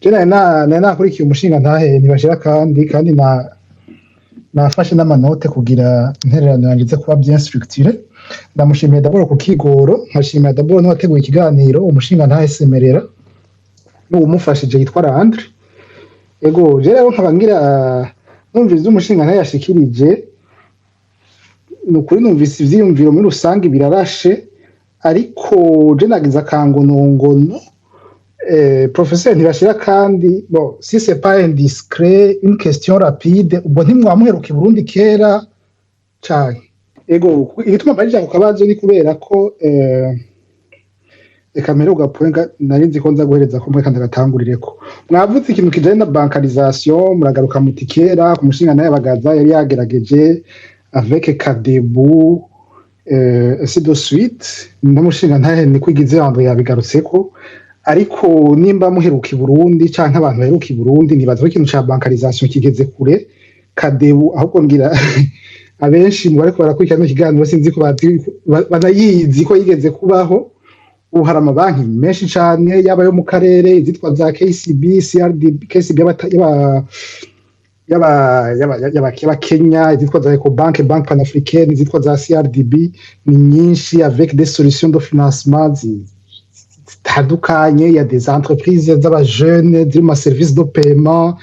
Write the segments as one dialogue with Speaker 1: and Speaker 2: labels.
Speaker 1: je nakurikiye umushinga ntahe ntibashira kandi nafashe n'amanote kugira intererano yangize kuba bien structuré. Ndamushimiye d'abord ku kigoro, nkashimira d'abord n'uwateguye ikiganiro umushinga ntahe Semerera n'uwumufashije yitwa Andre. Ego je rero nkabangira numvise umushinga ntahe yashikirije, nukuri numvise ivyiyumviro muri rusange birarashe, ariko je nagize akangonongono. Professeur ntibashira kandi bon, si c'est pas indiscret, une question rapide, ubwo ntimwamuheruka i Burundi kera canke? Ego igituma mbarija ku kabazo ni kubera ko kamera ugapoinga narinzi ko nza guhereza ko kandi agatangurireko. Mwavuze ikintu kijanye na bancarisation, muragaruka muti kera ku mushinga naye bagaza yari yagerageje avec Kadebu ainsi de suite, n'umushinga ntahe ni kwigize hando yabigarutseko. Ariko nimba muheruka i Burundi canke abantu baheruka i Burundi nibaza ko ikintu ca bancarisation kigeze kure. Kadebu ahubwo ngira abenshi mu bariko barakurikirana ikiganiro sinzi ko banayizi ko yigeze kubaho. Ubu hari amabanki menshi cane yaba yo mu karere, izitwa za KCB, CRDB, KCB yaba Kenya, izitwa za Ecobank, Banque Panafricaine, izitwa za CRDB, ni nyinshi avec des solutions de financement zitandukanye. Ya des entreprises z'abajeunes ziri mu service de paiement.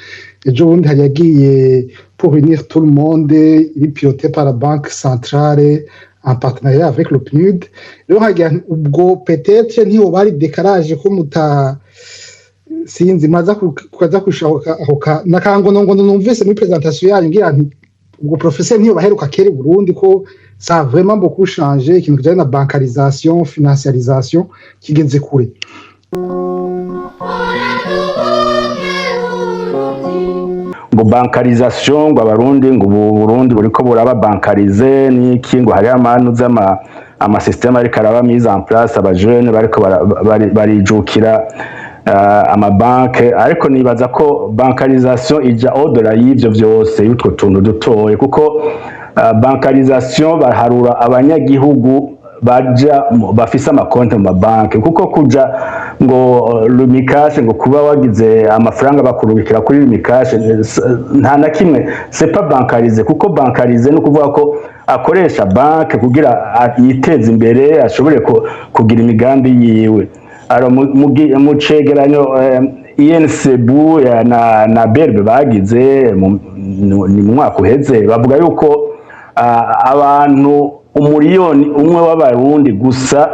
Speaker 1: Ejo bundi hari yagiye pour unir tout le monde, iri piloté par la Banque centrale en partenariat avec le PNUD. Rero hagira ubwo peut-être ntiho bari décalage ko muta sinzi maza kuza kushoka aho nakangonongono numvise muri présentation yanyu ngira nti ubwo professeur ntiho baheruka kera i Burundi ko ça a vraiment beaucoup changé, ikintu kijanye na bancarisation, financiarisation kigeze kure.
Speaker 2: ngo bancarisation ngo abarundi ngo Burundi buriko buraba bancarize n'iki ngo hari amanu z'ama système ariko araba mise en place, abajene bariko barijukira amabanke, ariko nibaza ko bancarisation ija au-delà y'ivyo vyose y'utwo tuntu dutoye, kuko bancarisation baharura abanyagihugu baja bafise amakonte mu mabanki, kuko kuja ngo lumikashe ngo kuba wagize amafaranga bakurubikira kuri lumikashe nta na kimwe, c'est pas bancarisé, kuko bancarisé no kuvuga ko akoresha banke kugira yiteze imbere ashobore kugira imigambi yiwe. Aro mu cegeranyo INSEBU na BERB bagize ni mu mwaka uheze bavuga yuko abantu umuriyoni umwe w'abarundi gusa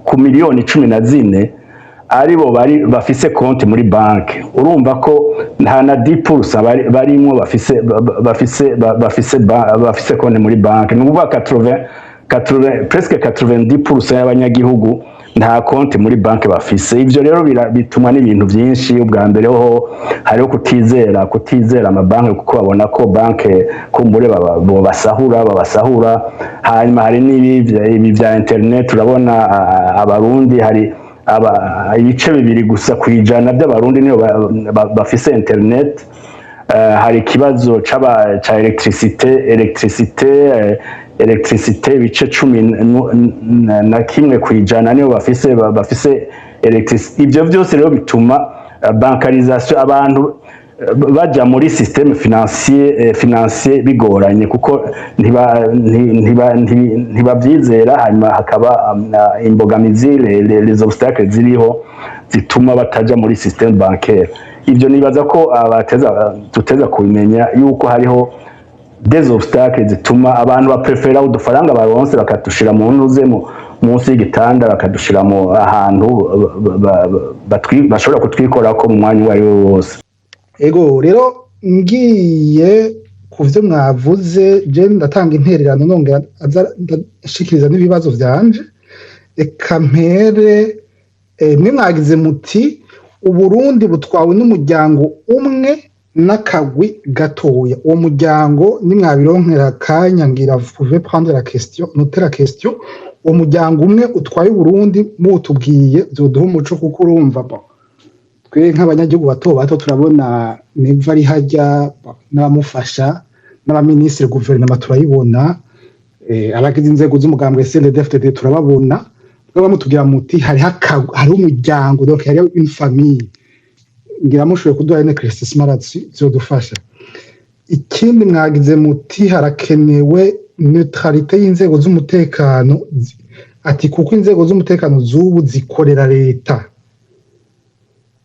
Speaker 2: ku miliyoni 14 aribo bafise konti muri banke. Urumva ko nta na 10% barimwo bafise konti muri banke. Ni ukuvuga 80 presque 90% y'abanyagihugu nta konti muri banke bafise. Ivyo rero bituma n'ibintu vyinshi. Ubwa mbere ho hariho kutizera amabanke, kuko babona ko banke kumbure babasahura. Hanyuma hari n'ibi vya internet, urabona abarundi hari ibice bibiri gusa kwijana by'abarundi niyo bafise internet. Hari ikibazo ca electricité bice 11 kwijana niyo bafise electricité. Ivyo vyose rero bituma bancarisation abantu baja muri système financier bigoranye, kuko ntibavyizera. Hanyuma hakaba imbogamizi, les obstacles ziriho zituma bataja muri système bancaire. Ivyo nibaza ko tuteza kubimenya yuko hariho des obstacles zituma abantu baprefera udufaranga baronse bakatushira mu ntuze munsi y'igitanda, bakadushira mu ahantu bashobora kutwikorako mu mwanya wari wose.
Speaker 1: Ego rero ngiye kuvyo mwavuze, je ndatanga intererano nongera ndashikiriza n'ibibazo vyanje. Eka mpere mwe mwagize muti Uburundi butwawe n'umuryango umwe n'akagwi gatoya. Uwo muryango nimwabironkera kanya ngira vuve prendre la question, noter la question. Uwo muryango umwe utwaye Burundi mutubwiye byoduha umuco, kuko urumva twe nk'abanyagihugu bato turabona neva ari hajya n'abamufasha n'abaministre guverinoma turayibona, abagize inzego z'umugambwe CNDD-FDD turababona. Bamutubwira muti hari umuryango, donc hari une famille. ngira mushoboye kuduha n'éclaircissement là-dessus byodufasha. Ikindi mwagize muti harakenewe neutralité y'inzego z'umutekano, ati kuko inzego z'umutekano z'ubu zikorera leta.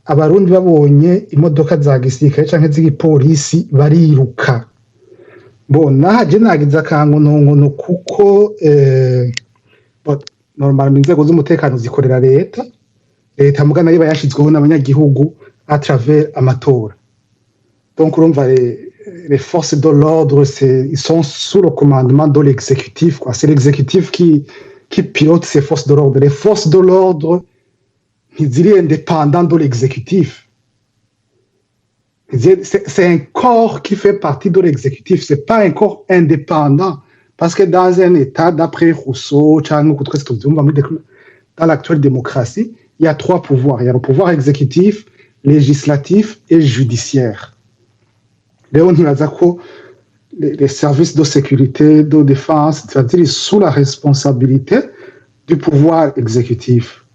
Speaker 1: Abarundi babonye imodoka za gisirikare canke z'igipolisi bariruka. Bona je nagize akangono kuko normalement inzego z'umutekano zikorera leta mugana yiba yashizweho n'abanyagihugu à travers amatora. Donc urumva les forces de l'ordre ils sont sous le commandement de l'exécutif quoi. C'est l'exécutif qui pilote ces forces de l'ordre. Les forces de l'ordre ils sont indépendants de l'exécutif. C'est un corps qui fait partie de l'exécutif, c'est pas un corps indépendant. Parce que dans un État, d'après Rousseau, dans l'actuelle démocratie, il y a 3 pouvoirs. Il y a le pouvoir exécutif, législatif et judiciaire. Les services de sécurité, de défense, c'est-à-dire sous la responsabilité du pouvoir exécutif.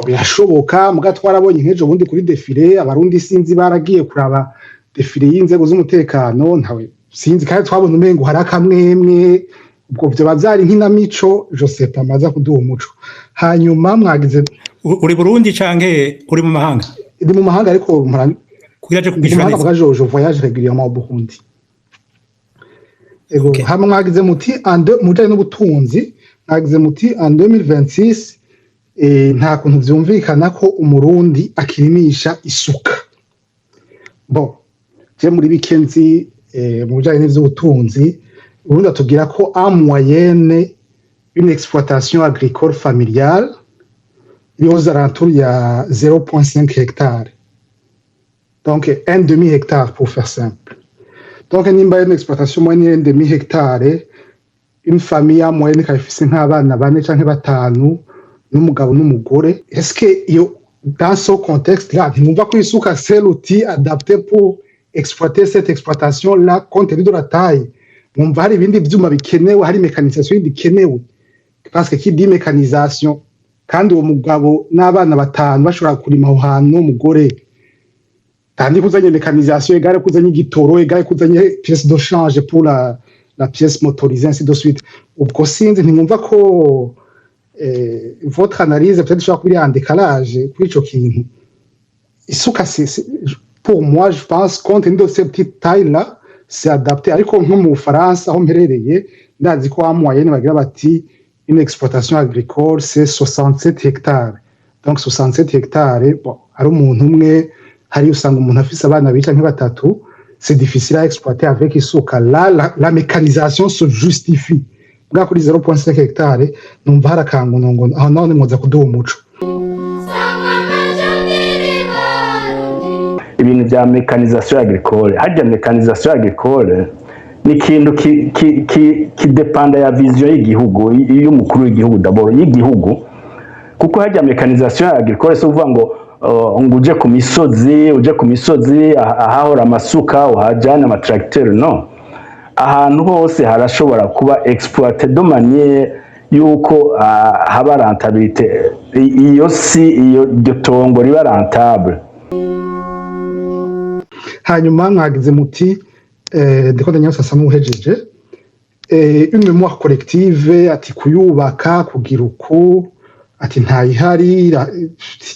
Speaker 1: Birashoboka muga twarabonye nk'ejo bundi kuri defile abarundi sinzi baragiye kuraba defile y'inzego z'umutekano ntawe sinzi kandi twabona umengo hari akamwemwe ubwo byo bavyari nk'inamico Joseph amaza kuduha umuco. Hanyuma mwagize
Speaker 3: uri Burundi canke uri mu mahanga?
Speaker 1: Ndi mu mahanga ariko
Speaker 3: kuyaje kubishwa neza.
Speaker 1: Je voyage régulièrement au Burundi. Ego hamwe mwagize muti mujanye n'ubutunzi mwagize muti en 2026 nta kuntu vyumvikana ko umurundi akirimisha isuka. Bon, je muri bikenzi mu bijanye n'ivy'ubutunzi ubundi atubwira ko en moyenne une exploitation agricole familiale iri aux alentours ya 0.5 hectares. Donc un demi hectare pour faire simple. Donc nimba une exploitation moyenne de demi hectare, une famille en moyenne kayifise nk'abana 4 canke 5 n'umugabo n'umugore. Est-ce que dans ce contexte-là, ntimwumva ko isuka c'est l'outil adapté pour exploiter cette exploitation-là compte tenu de la taille? Mwumva hari ibindi vyuma bikenewe, hari mécanisation bikenewe. Parce que qui dit mécanisation kandi uwo mugabo n'abana 5 bashobora kurima aho hantu n'umugore kandi kuzanye mécanisation égale kuzanye igitoro égale kuzanye pièce de change pour la pièce motorisée ainsi de suite. Ubwo sinzi ntimwumva ko votre analyse peut-être soit qu'il y a un décalage kuri ico kintu. Isuka pour moi je pense compte tenu de cette petite taille là c'est adapté ariko nko mu France aho mperereye ndazi ko en moyenne bagira bati une exploitation agricole c'est 67 hectares. Donc 67 hectares bon ari umuntu umwe hari usanga umuntu afise abana bica nk'batatu c'est difficile à exploiter avec isuka. Là la mécanisation se justifie. Bwa kuri 0.5 hectare numva harakangonongo aho none muza kuduha umuco.
Speaker 2: Ibintu bya mécanisation agricole, harya mécanisation agricole ni ikintu ki dépenda ya vision y'igihugu y'umukuru w'igihugu d'abord y'igihugu, kuko harya mécanisation agricole so uvuga ngo uje ku misozi ahahora amasuka uhajana amatracteur no. Ahantu hose harashobora kuba exploité de manière yuko haba rentabilité iyo tongo riba rentable.
Speaker 1: Hanyuma mwagize muti ndiko ndanyasa sa n'uhejeje une mémoire collective ati kuyubaka kugira uko ati ntayihari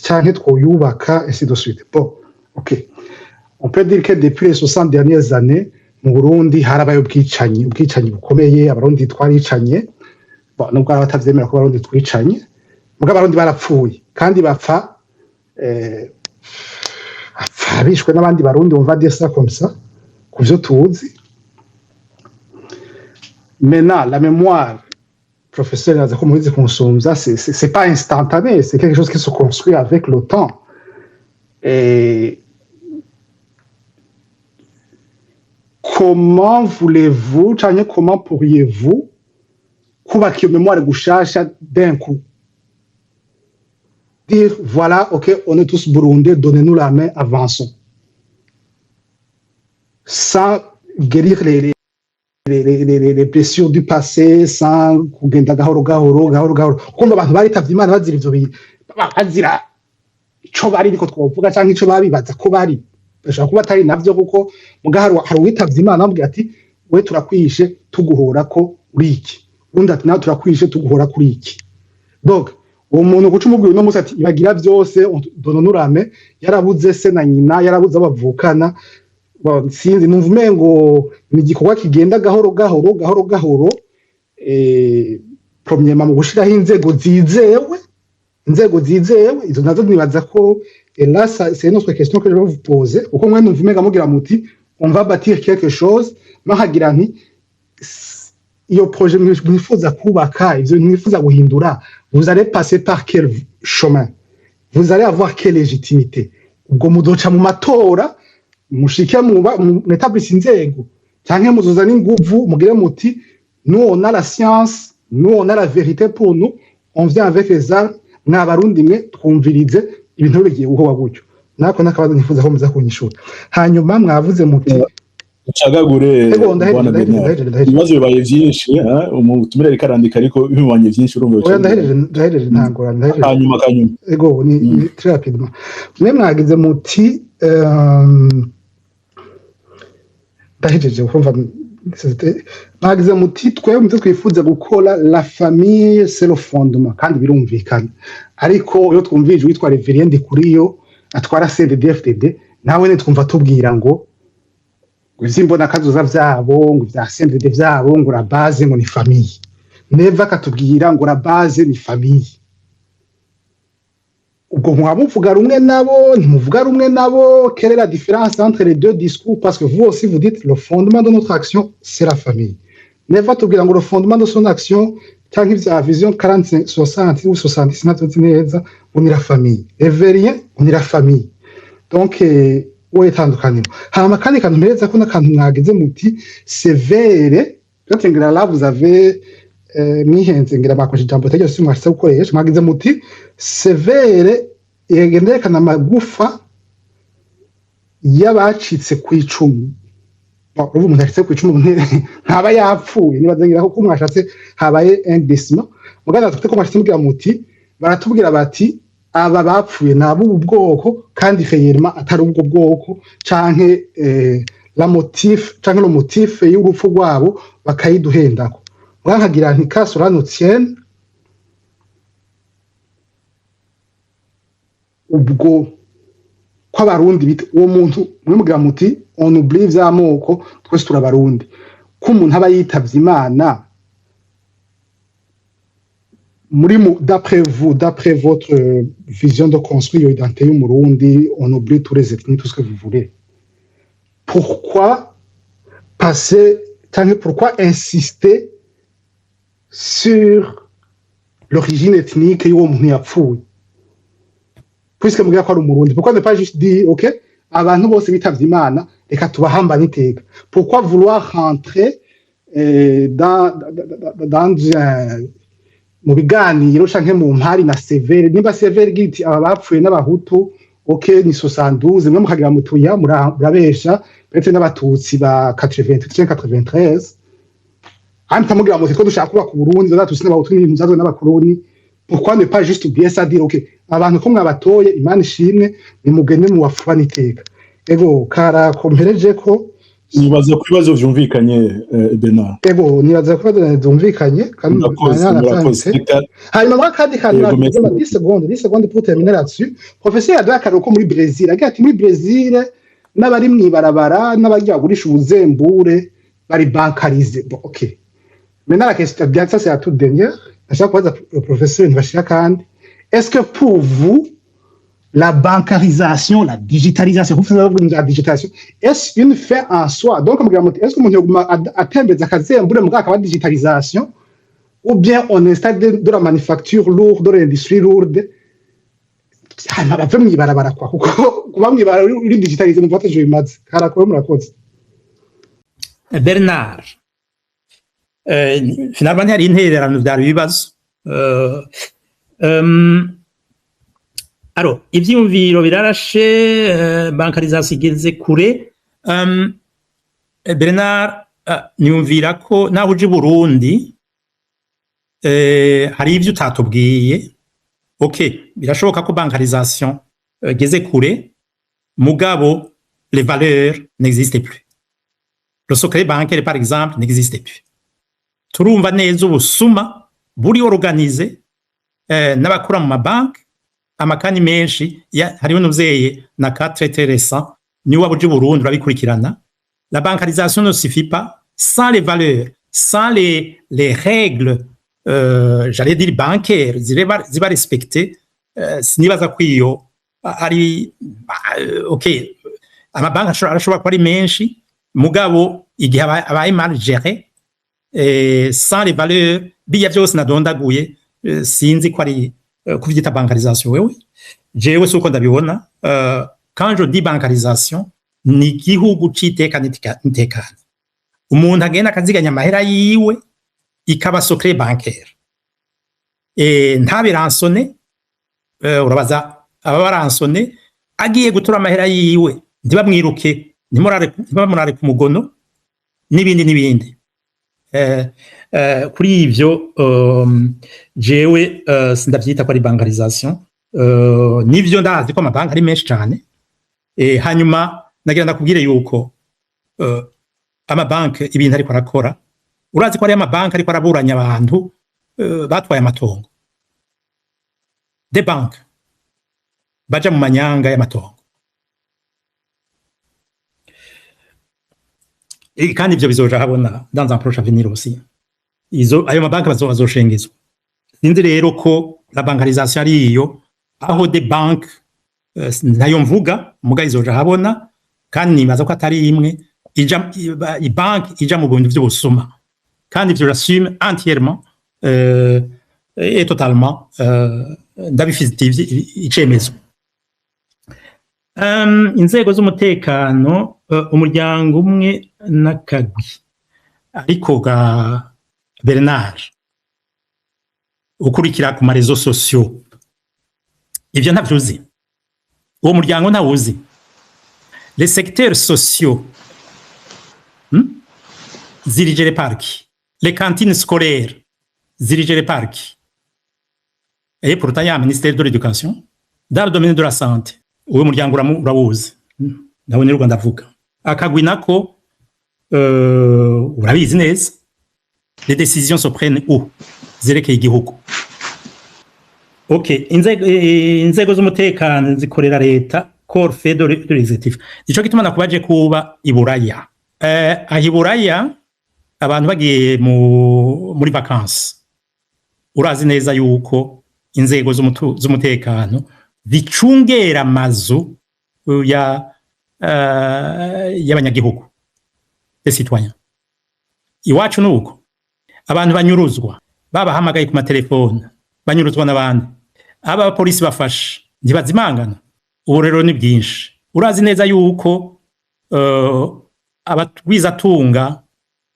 Speaker 1: canke twoyubaka ainsi de suite. Bon, OK. On peut dire que depuis les 60 dernières années mu Burundi harabaye ubwicanyi bukomeye, abarundi twaricanye. Bon, nubwo abatavyemera ko abarundi twicanye, muga abarundi barapfuye kandi bapfa bishwe n'abandi barundi, on va dire ça comme ça, kuvyo tuzi. Maintenant, la mémoire, professeur Nazako Moïse Konsomza, c'est pas instantané, c'est quelque chose qui se construit avec le temps. Et comment voulez-vous, comment pourriez-vous kubaka iyo mémoire gushasha d'un coup? Dire, voilà, ok, on est tous burundais, donnez-nous la main, avançons. Sans guérir les blessures du passé, sans kugenda gahoro. Kumva abantu baritavye Imana bazira ivyo bintu, bazira ico bari niko twovuga canke ico babibaza ko bari bashaka kuba atari navyo kuko mugaharo hari uwitavye Imana amubwira ati we turakwishe tuguhora ko uri iki undi ati nawe turakwishe tuguhora kuri iki donc uwo muntu guca umubwira uno musi ati ibagira vyose dononurame yarabuze se na nyina yarabuze abavukana sinzi numva umengo ni igikorwa kigenda gahoro gahoro premièrement mu gushiraho inzego zizewe izo nazo nibaza ko là c'est une autre question que je vais vous poser uko mwe numva umenga mugira muti on va bâtir quelque chose mahagira nti iyo projet mwifuza kubaka ivyo mwifuza guhindura vous allez passer par quel chemin vous allez avoir quelle légitimité ubwo muzoca mu matora mushike mu établissement inzego canke muzozana inguvu mugire muti nous on a la science nous on a la vérité pour nous on vient avec les armes n'abarundi mwe twumvirize ibintu bigiye guhoba gutyo nako nakabaza nifuza ko muza kunyishura hanyuma mwavuze muti
Speaker 4: ucagagure ibibazo bibaye byinshi umutumire reka arandika ariko bibanye byinshi urumva
Speaker 1: ndahereje ntangora
Speaker 4: hanyuma
Speaker 1: ego ni très rapidement mwe mwagize muti ndahejeje urumva mwagize muti twebwe mutwe twifuza gukora la famille c'est le fondement kandi birumvikana ariko iyo twumvije witwa Reverend Kuriyo atwara CNDD-FDD nawe ne twumva tubwira ngo izimbona kazoza vyabo ngo vya CNDD vyabo ngo la base ngo ni famille neva katubwira ngo la base ni famille ubwo mwamuvuga rumwe nabo ntimuvuga rumwe nabo quelle est la différence entre les deux discours parce que vous aussi vous dites le fondement de notre action c'est la famille neva tubwira ngo le fondement de son action cyangwa vya vision 45 60 ou 70 neza on est la famille Everien on est la famille donc we tandukaniro hama kandi kantu mpereza ko nakantu mwagize muti sévère peut-être là vous avez mwihenze ngira bakoje jambo tegero si mwashitse gukoresha mwagize muti sévère yegenderekana amagufa yabacitse kwicumu ubu umuntu ashitse kwicumu ntaba yapfuye nibazengira ko mwashatse habaye indéciment mugana tufite ko mwashitse mugira muti baratubwira bati aba bapfuye nabo ubwoko kandi réellement atari ubwo bwoko canke la motif canke le motif y'urupfu rwabo bakayiduhendako mwankagira nti kasorano tienne ubwo kw'abarundi bita uwo muntu mwe mugira muti on oublie vy'amoko twese turabarundi ko umuntu aba yitavye Imana d'après votre vision de construire l'identité du Burundi, on oublie tous les ethnies, tout ce que vous voulez. Pourquoi insister sur l'origine ethnique et puisque vous avez Burundi, pourquoi ne pas juste dire, ok, abantu bose bitavye Imana, reka tubahamba niteka. Pourquoi vouloir rentrer dans mu biganiro canke mu mpari na sévère nimba sévère giti abapfuye n'abahutu ok ni 72 mwe mukagira mutuya murabesha betse n'abatutsi ba 93 anta mugira muti ko dushaka kuba ku Burundi zatutsi n'abahutu n'impuzazo n'abakoloni pourquoi ne pas juste bien ça dire ok abantu ko mwabatoye Imana ishimwe ni mugende mu wafuba niteka ego kara kompereje ko
Speaker 4: nibaza ku bibazo vyumvikanye Bernard
Speaker 1: ego nibaza ku bibazo vyumvikanye kandi hanyuma mwakandi kandi 10 secondes pour terminer là-dessus professeur yaduha akaruko muri Brazil agira ati muri Brazil n'abari mwibarabara n'abagiye gurisha ubuzembure bari bankarize bon ok maintenant la question bien ça c'est à toute dernière à chaque fois le professeur Nvashira kandi est-ce que pour vous la bancarisation, la digitalisation, vous faites la digitalisation, est-ce une fait en soi? Donc, est-ce que vous atteindre la digitalisation ou bien on installe de la manufacture lourde, de l'industrie lourde?
Speaker 3: Bernard, finalement, il y a une interrogation dans ibibazo. Alors, ivyumviro birarashe bankarizasi igeze kure Bernard niyumvira ko naho uje Burundi hari ivyo utatubwiye okay birashoboka ko bankarization geze kure mugabo les valeurs n'existent plus. Le secret bancaire par exemple n'existe plus. Turumva neza ubusuma buri organize n'abakora mu mabanki amakani menshi hariho n'uvyeyi na cas très récent ni wabuje Burundi urabikurikirana. La bancarisation ne suffit pas sans les valeurs, sans les règles j'allais dire bancaires ziba respectées. Sinibaza kwiyo ari okay amabanki arashobora kuba ari menshi mugabo igihe abaye mal géré sans les valeurs biya byose nadondaguye sinzi ko ari kuvyita bancarisation wewe jewe suko ndabibona. Quand je dis bancarisation ni igihugu citekana nitekana umuntu agenda akaziganya amahera yiwe ikaba secret bancaire ntabe ransone. Urabaza aba baransone agiye gutura amahera yiwe ntibamwiruke ntibamurare ku mugono n'ibindi. Kuri ivyo jewe sindavyita ko ari bancarisation. Nivyo ndazi ko amabanki ari menshi cyane. Hanyuma nagira ndakubwire yuko amabanki ibintu ariko arakora urazi ko ari amabanki ariko araburanya abantu batwaye amatongo. Des banques baja mu manyanga y'amatongo kandi ivyo bizoja habona dans un prochain avenir aussi. Ayo mabanki bazoshengezwa. Sinzi rero ko la bancarisation ari iyo aho des banques nayo mvuga muga izoja habona kandi nibaza ko atari imwe banki ija mu bintu vy'ubusuma kandi ivyo j'assume entièrement et totalement ndabifite icemezo. Inzego z'umutekano umuryango umwe n'akagwi ariko ga Bernard ukurikira ku marezo sociaux ivyo ntavyuzi uwo muryango ntawuzi. Les secteurs sociaux dirigés par qui? Les cantines scolaires dirigées par qui? Et pourtant il y a un ministère de l'éducation dans le domaine de la santé uwo muryango urawuzi nawe ni Rwanda avuga. Akagwi nako urabizi neza les décisions se prennent où zerekeye igihugu. Okay, inzego z'umutekano zikorera leta corps fait de l'exécutif. Nico gituma nakubaje kuba iburaya. Ahiburaya abantu bagiye muri vacances. Urazi neza yuko inzego z'umutekano zicungera amazu y'abanyagihugu des citoyens. Iwacu nuko abantu banyuruzwa babahamagaye ku matelefone banyuruzwa n'abandi aba polisi bafashe ntibazimangana. Ubu rero ni bwinshi. Urazi neza yuko abatwizatunga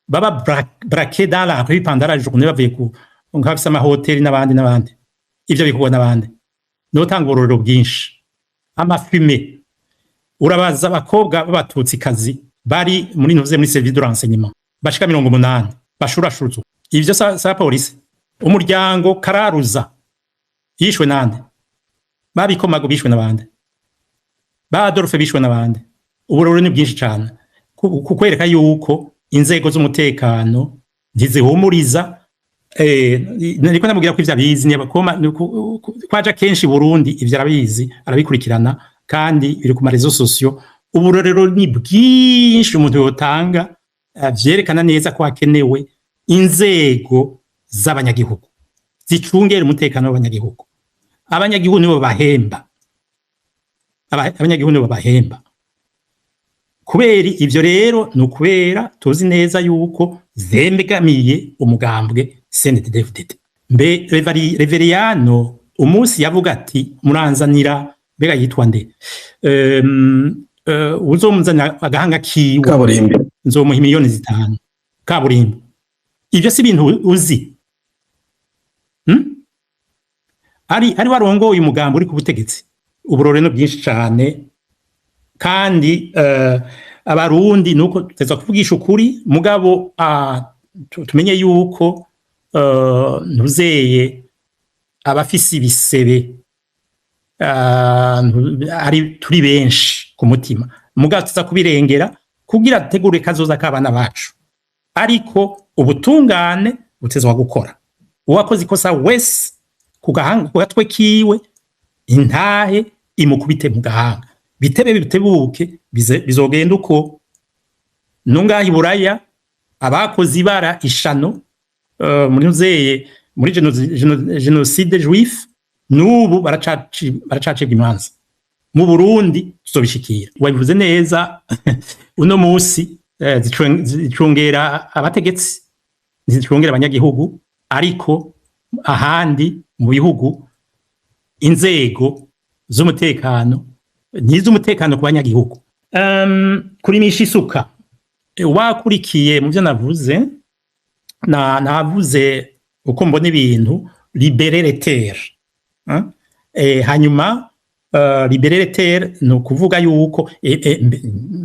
Speaker 3: baba braqué dans la rue pendant la journée bavuye ku nkabisa amahoteli n'abandi ivyo bikugwa n'abandi notanga uburoro bwinshi. Amafume urabaza abakobwa b'abatutsi kazi bari muri ntuze muri service de renseignement bashika 80 bashurashuruzwa. Ivyo sa polisi. Umuryango Kararuza yishwe nande babikomago bishwe n'abandi ba Adolphe bishwe n'abandi. Uburoro ni bwinshi cyane kukwereka yuko inzego z'umutekano ntizihumuriza. Nariko namubwira ko ivyo abizi kwaja kenshi Burundi ivyo arabizi arabikurikirana kandi biri ku marezo sociaux. Uburorero ni bwinshi umuntu yotanga vyerekana neza ko hakenewe inzego z'abanyagihugu zicungera umutekano w'abanyagihugu. Abanyagihugu nibo bahemba. Abanyagihugu nibo bahemba. Kubera ivyo rero nukubera tuzi neza yuko zembegamiye umugambwe CNDD-FDD. Mbe Reveriano umunsi yavuga ati muranzanira bega yitwa nde uzomuzana agahanga kiwe
Speaker 5: kaburimbi
Speaker 3: nzomuha miliyoni 5 kaburimbi. Ivyo si bintu uzi ari warongoye umugambo uri ku butegetsi. Uburore no bwinshi cyane kandi abarundi nuko teza kuvugisha ukuri mugabo tumenye yuko ntuzeye abafisi bisebe ari turi benshi ku mutima mugabo tuza kubirengera kugira dutegure kazoza k'abana bacu ariko ubutungane butezwa gukora uwakoze ikosa wese ku gatwe kiwe intahe imukubite mu gahanga bitebe bitebuke bizogenda uko nungahi buraya abakoze ibara ishano muri genocide juif nubu baracacibwa imanza mu Burundi tuzobishikira wabivuze neza uno musi zicungera abategetsi zicungera abanyagihugu ariko ahandi mu bihugu inzego z'umutekano n'iz'umutekano ku banyagihugu kurimisha isuka wakurikiye mu byo navuze navuze uko mbona ibintu libérer les terres hanyuma libérer les terres no kuvuga yuko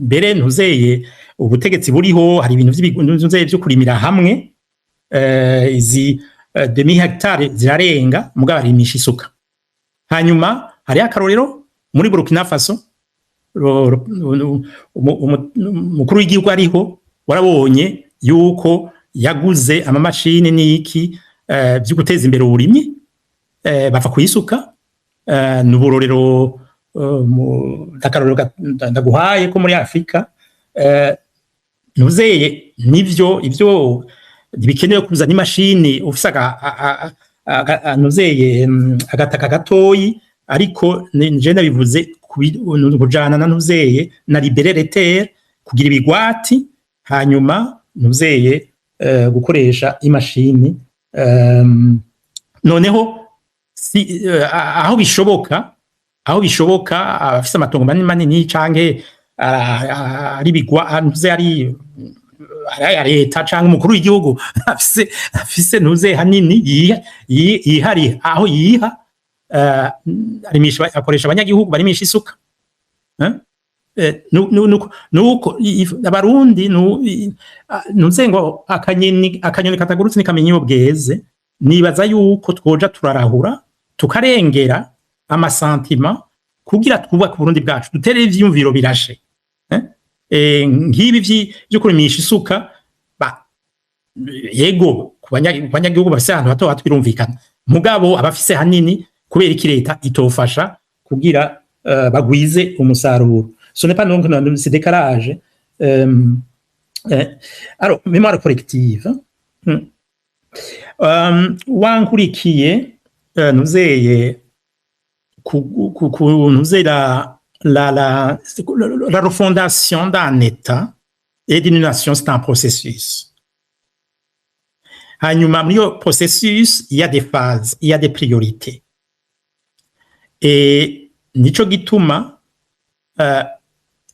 Speaker 3: mbere ntuzeye ubutegetsi buriho hari ibintu by'ibintu byo kurimira hamwe izi demi hectare zirarenga mugabo arimisha isuka hanyuma hari akarorero muri Burkina Faso umukuru w'igihugu ariho warabonye yuko yaguze amamashini n'iki byo guteza imbere uburimyi bapfa kuyisuka n'uburorero ndakarorero ndaguhaye ko muri Afrika ntuzeye nivyo ibyo bikenewe kuzana imashini ufise ntuzeye agataka gatoyi ariko nje nabivuze kujana na ntuzeye na libérer les terres kugira ibigwati hanyuma ntuzeye gukoresha imashini noneho aho bishoboka abafise amatongo manini canke ari bigwa ntuze ari ya leta canke umukuru w'igihugu afise ntuze hanini yihari aho yiha arimisha akoresha abanyagihugu barimisha isuka nuko abarundi ntuze ngo akanyoni katagurutse nikamenya iyo bweze nibaza yuko twoja turarahura tukarengera amasantima kugira twubaka Burundi bwacu dutere ivyumviro birashe ngibi byo kurimisha isuka yego ku banyagihugu bafise ahantu hato hatwirumvikana mugabo abafise hanini kubera iki leta itofasha kugira bagwize umusaruro ce n'est pas donc ce décalage alors mémoire collective wankurikiye nuzeye nuzeye la refondation d'un État et d'une nation, c'est un processus. Hanyuma muri yo processus, il y a des phases, il y a des priorités. Et nico gituma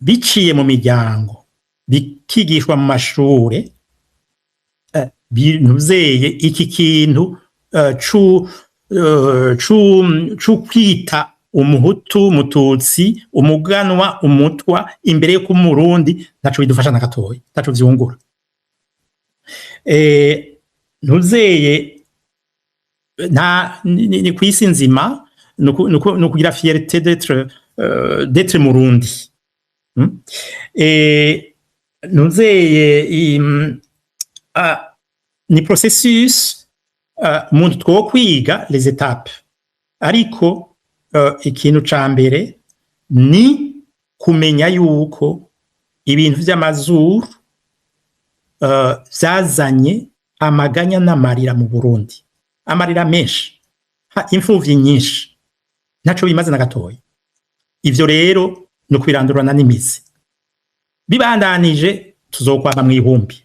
Speaker 3: biciye mu miryango, bikigishwa mu mashure, binuzeye iki kintu cu kwita umuhutu mututsi umuganwa umutwa imbere yo kumurundi ntaco bidufasha na gatoyi ntaco vyungura ntuzeye ni kwisi nzima no kugira fierté d'être murundi ntuzeye ni processus umuntu twokwiga les étapes ariko ikintu ca mbere ni kumenya yuko ibintu vy'amazuru vyazanye amaganya n'amarira mu Burundi amarira menshi imfuvyi nyinshi ntaco bimaze na gatoyi ivyo rero no kwirandurana n'imizi bibandanije tuzokwama mw'ihumbi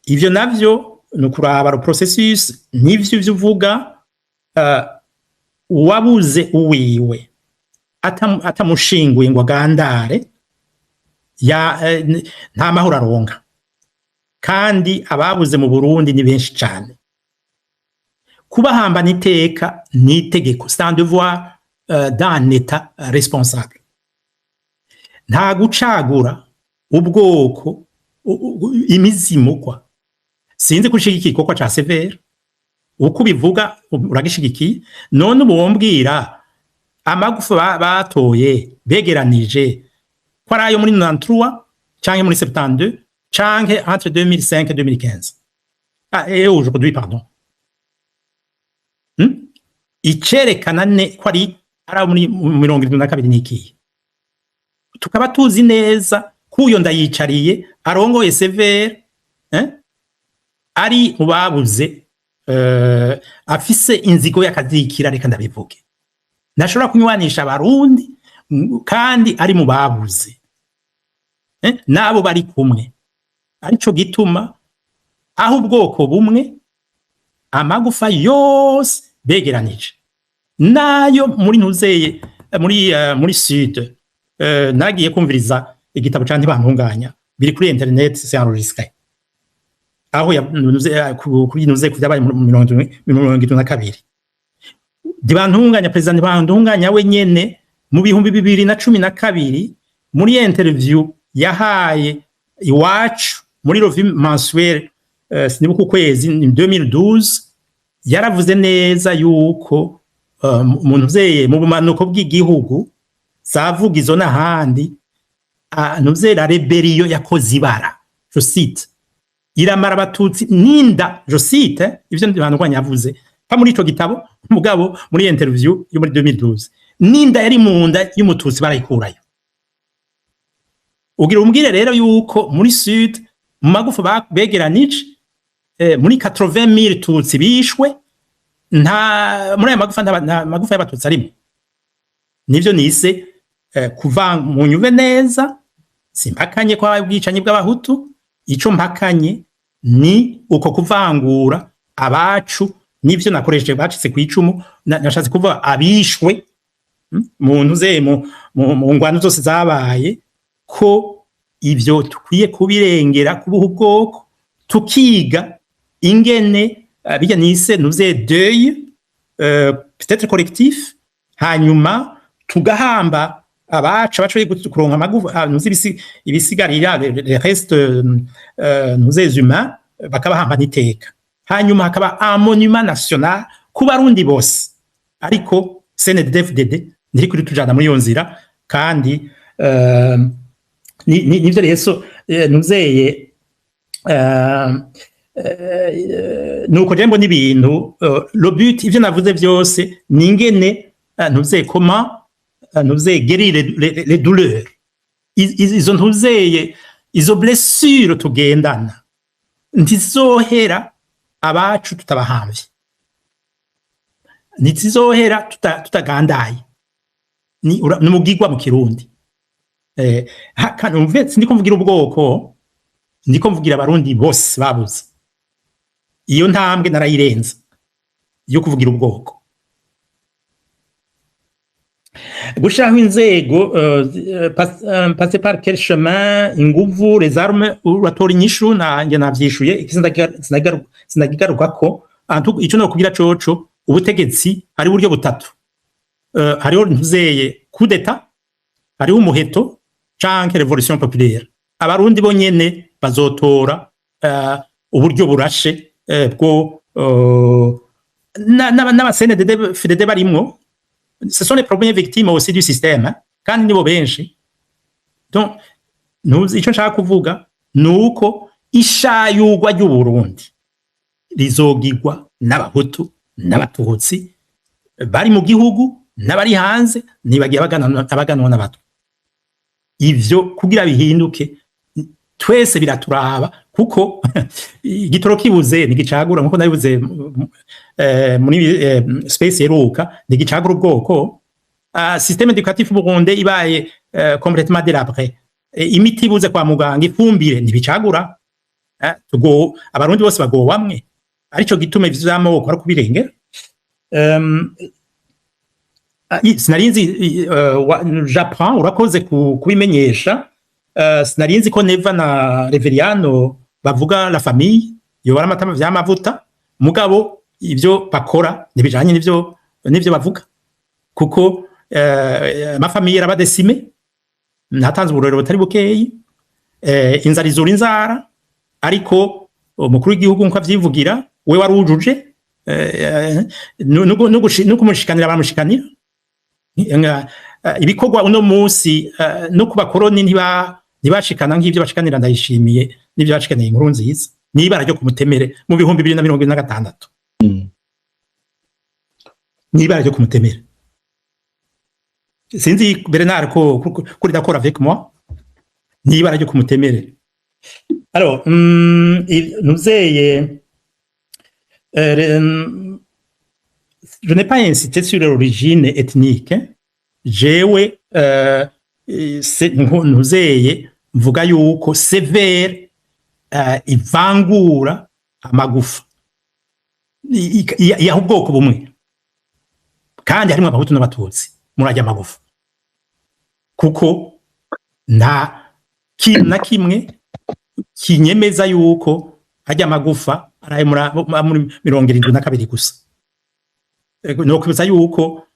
Speaker 3: ivyo navyo no kuraba processus n'ivyo vyuvuga uwabuze uwiwe atamushinguye ngo agandare nta mahoro aronka kandi ababuze mu Burundi ni benshi cyane kubahamba niteka nitegeko c'est un devoir d'un état responsable nta gucagura ubwoko imizimo kwa sinzi kushika ikikokwa ca severe uko bivuga uragishigikiye none ubombwira amagufa batoye begeranije ko ari ayo muri 93 canke muri 72 canke entre 2005 et 2015 et aujourd'hui pardon icerekana ko ari muri 72 niki tukaba tuzi neza kuyo ndayicariye arongoye severe ari mubabuze afise inzigo yakazikira reka ndabivuge nashobora kunywanisha abarundi kandi ari mubabuze nabo bari kumwe arico gituma aho ubwoko bumwe amagufa yose begeranije nayo muri ntuzeye muri sud nagiye kumviriza igitabo cyane bantunganya biri kuri internet c'est enregistré aho kuri nuze kuvyabaye mu 1972 dibantunganya president bantunganya we nyene mu bihumbi 2012 muri interview yahaye iwacu muri revue mensuelle sinibuka ukwezi 2012 yaravuze neza yuko umuntu uzeye mu bumanuko bw'igihugu zavuga izo n'ahandi nuzera rebellion yakoze ibara je cite iramara abatutsi ninda je cite ivyo ndibandwanya yavuze pa muri ico gitabo mugabo muri interview yo muri 2012 ninda yari mu nda y'umututsi barayikurayo ugira umbwire rero yuko muri sud mu magufa begeranije muri 80,000 tutsi bishwe nta muri aya magufa nta magufa y'abatutsi arimo nivyo nise kuva mu nyuve neza simpakanye kwa bwicanyi bw'abahutu ico mpakanye ni uko kuvangura abacu nivyo nakoresheje bacitse ku icumu nashatse kuvuga abishwe mu ntuze mu ngwano zose zabaye ko ivyo tukwiye kubirengera kubuha ubwoko tukiga ingene bijya nise nuze deuil peut-être collectif hanyuma tugahamba abaca bacoye kuronka amagufa nuze ibisigarira les restes nuze humains bakabahamba niteka hanyuma hakaba un monument national ku barundi bose ariko CNDD-FDD ndiri kuri tujana muri yo nzira kandi nivyo rero nuzeye nuko jembo n'ibintu le but ivyo navuze vyose ningene nuzeye comment nuzeye guérir les douleurs izo ntuzeye izo blessures tugendana ntizohera abacu tutabahamvye ntizohera tutagandaye ni mugigwa mu kirundi kanumve ndiko mvugira ubwoko ndiko mvugira abarundi bose babuze iyo ntambwe narayirenza yo kuvugira ubwoko gushiraho inzego passer par quel chemin inguvu les armes uratora inyishu nanjye navyishuye sinagigaruka ko ico no kugira coco ubutegetsi hari buryo butatu hariho ntuzeye coup d'état hariho umuheto canke revolution populaire abarundi bonyene bazotora uburyo burashe bwo n'aba CNDD barimwo ce sont les premières victimes aussi du système kandi nibo benshi donc ico nshaka kuvuga nuko ishayugwa ry'uburundi rizogirwa n'abahutu n'abatutsi bari mu gihugu n'abari hanze nibagiye abaganwa n'abato ivyo kugira bihinduke twese biraturaba kuko igitoro kibuze nigicagura nkuko nabivuze muri space yeruka nigicagura ubwoko système éducatif burundais ibaye complètement délabré imiti ibuze kwa muganga ifumbire nibicagura tugo abarundi bose bagowamwe arico gitume vy'amoko ari kubirengera sinarinzi j'apprends urakoze kubimenyesha sinarinzi ko Neva na Reveriano bavuga la famille yo baramatama vy'amavuta mugabo ivyo bakora nibijanye nivyo bavuga kuko ma famille yarabadesime natanze uburero butari bukeyi inzara izura inzara ariko umukuru w'igihugu nko avyivugira we warujuje no kumushikanira bamushikanira ibikorwa uno munsi no ku bakoroni ntibashikana nk'ibyo bashikanira Ndayishimiye n'ibyo bashikaniye inkuru nziza n'ibara ryo kumutemere mu 2026 n'ibara ryo kumutemere. Sinzi Bernard ko kuri d'accord avec moi n'ibara ryo kumutemere. Alors je n'ai pas insisté sur l'origine ethnique. Jewe nuzeye mvuga yuko severe ivangura amagufa ya ubwoko bumwe kandi harimo abahutu n'abatutsi murajya amagufa kuko nta kintu na kimwe kinyemeza yuko ajya amagufa araye muri 72 gusa. No kwibutsa yuko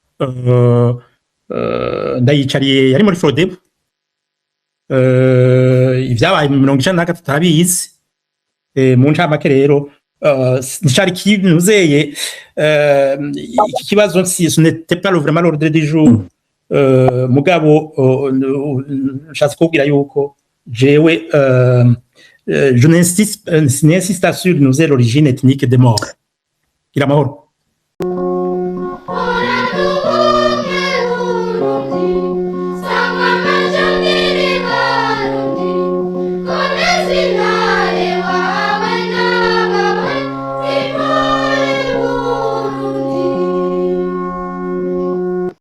Speaker 3: Ndayicariye yari muri Frodeb ibyabaye mu 1993 turabizi mu ncamake rero nicari kinuzeye iki kibazo ce n'était pas vraiment l'ordre du jour mugabo nshatse kubwira yuko jewe je n'insiste sur l'origine ethnique des morts. Il a mort.